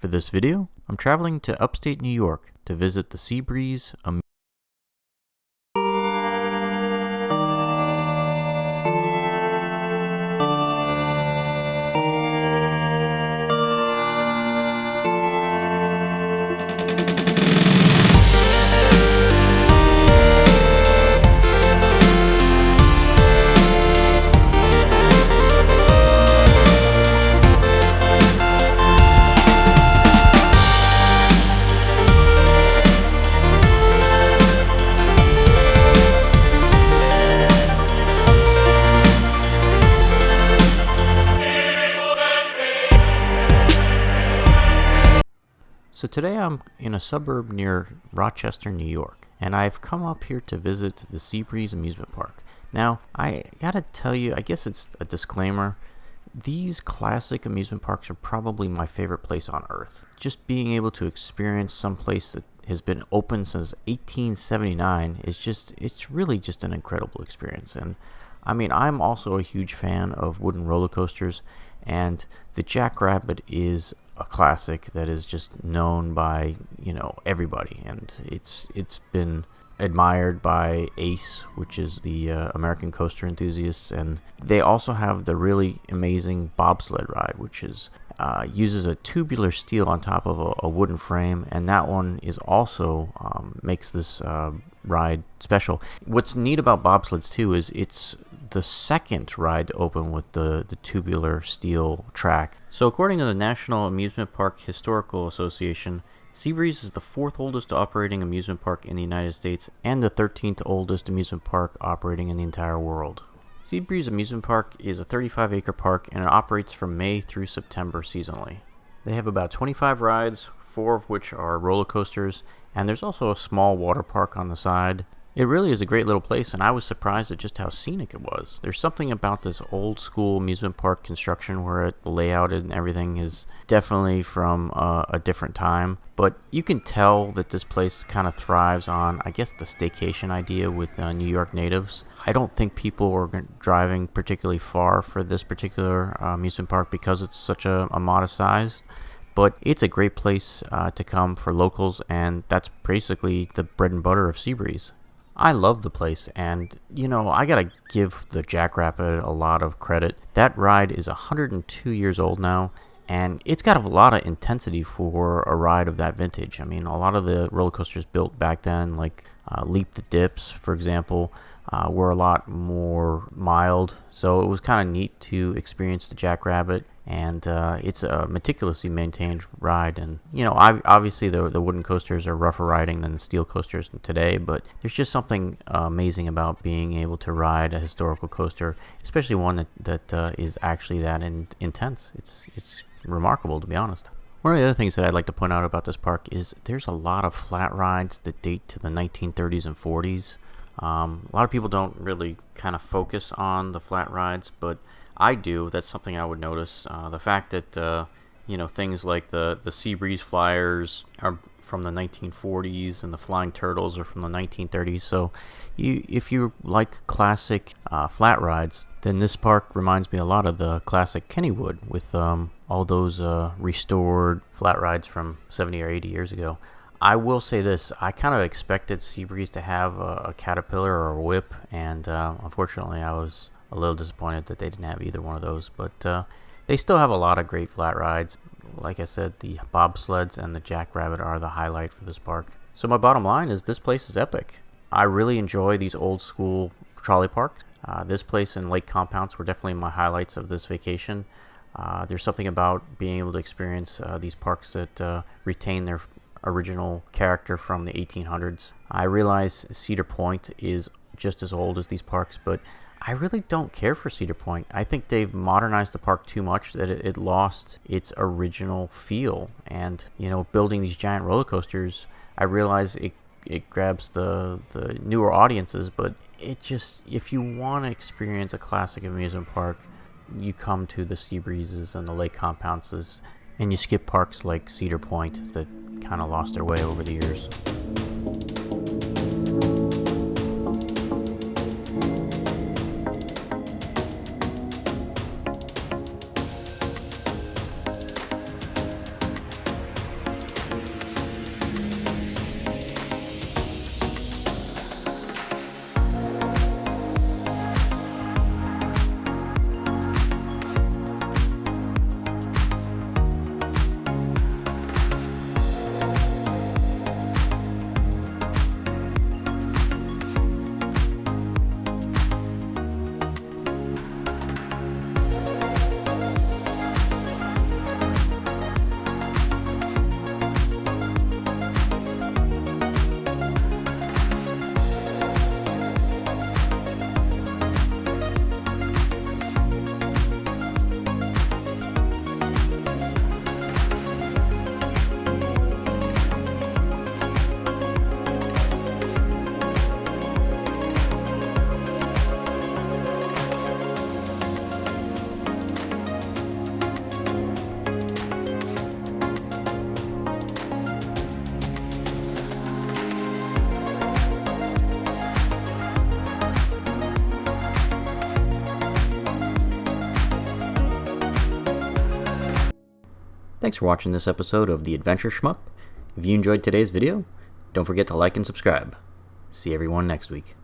For this video, I'm traveling to upstate New York to visit the Seabreeze Amusement Park. So today I'm in a suburb near Rochester, New York, and I've come up here to visit the Seabreeze Amusement Park. Now, I gotta tell you, I guess it's a disclaimer, these classic amusement parks are probably my favorite place on earth. Just being able to experience some place that has been open since 1879 it's really just an incredible experience. And I mean, I'm also a huge fan of wooden roller coasters, and the Jackrabbit is a classic that is just known by, everybody, and it's been admired by ACE, which is the American Coaster Enthusiasts, and they also have the really amazing bobsled ride, which is uses a tubular steel on top of a wooden frame, and that one is also makes this ride special. What's neat about bobsleds too is it's the second ride to open with the tubular steel track. So according to the National Amusement Park Historical Association, Seabreeze is the fourth oldest operating amusement park in the United States and the 13th oldest amusement park operating in the entire world. Seabreeze Amusement Park is a 35-acre park, and it operates from May through September seasonally. They have about 25 rides, 4 of which are roller coasters, and there's also a small water park on the side. It really is a great little place, and I was surprised at just how scenic it was. There's something about this old school amusement park construction where the layout and everything is definitely from a different time, but you can tell that this place kind of thrives on, I guess, the staycation idea with New York natives. I don't think people are driving particularly far for this particular amusement park because it's such a modest size. But it's a great place to come for locals, and that's basically the bread and butter of Seabreeze. I love the place, and I gotta give the Jackrabbit a lot of credit. That ride is 102 years old now, and it's got a lot of intensity for a ride of that vintage. I mean, a lot of the roller coasters built back then, like Leap the Dips, for example, were a lot more mild, so it was kind of neat to experience the Jackrabbit. And it's a meticulously maintained ride, and obviously the wooden coasters are rougher riding than the steel coasters today, but there's just something amazing about being able to ride a historical coaster, especially one that is actually that intense. It's remarkable, to be honest. One of the other things that I'd like to point out about this park is there's a lot of flat rides that date to the 1930s and 40s. A lot of people don't really kind of focus on the flat rides, but I do. That's something I would notice. The fact that things like the Seabreeze Flyers are from the 1940s and the Flying Turtles are from the 1930s. So if you like classic flat rides, then this park reminds me a lot of the classic Kennywood with all those restored flat rides from 70 or 80 years ago. I will say this, I kind of expected Seabreeze to have a Caterpillar or a Whip, and unfortunately I was a little disappointed that they didn't have either one of those, but they still have a lot of great flat rides. Like I said, the bobsleds and the Jackrabbit are the highlight for this park. So my bottom line is this place is epic. I really enjoy these old school trolley parks. This place and Lake Compounce were definitely my highlights of this vacation. There's something about being able to experience these parks that retain their original character from the 1800s. I realize Cedar Point is just as old as these parks, but I really don't care for Cedar Point. I think they've modernized the park too much that it lost its original feel. And building these giant roller coasters, I realize it grabs the newer audiences, but if you want to experience a classic amusement park, you come to the Seabreezes and the Lake Compounces, and you skip parks like Cedar Point that kind of lost their way over the years. Thanks for watching this episode of The Adventure Schmuck. If you enjoyed today's video, don't forget to like and subscribe. See everyone next week.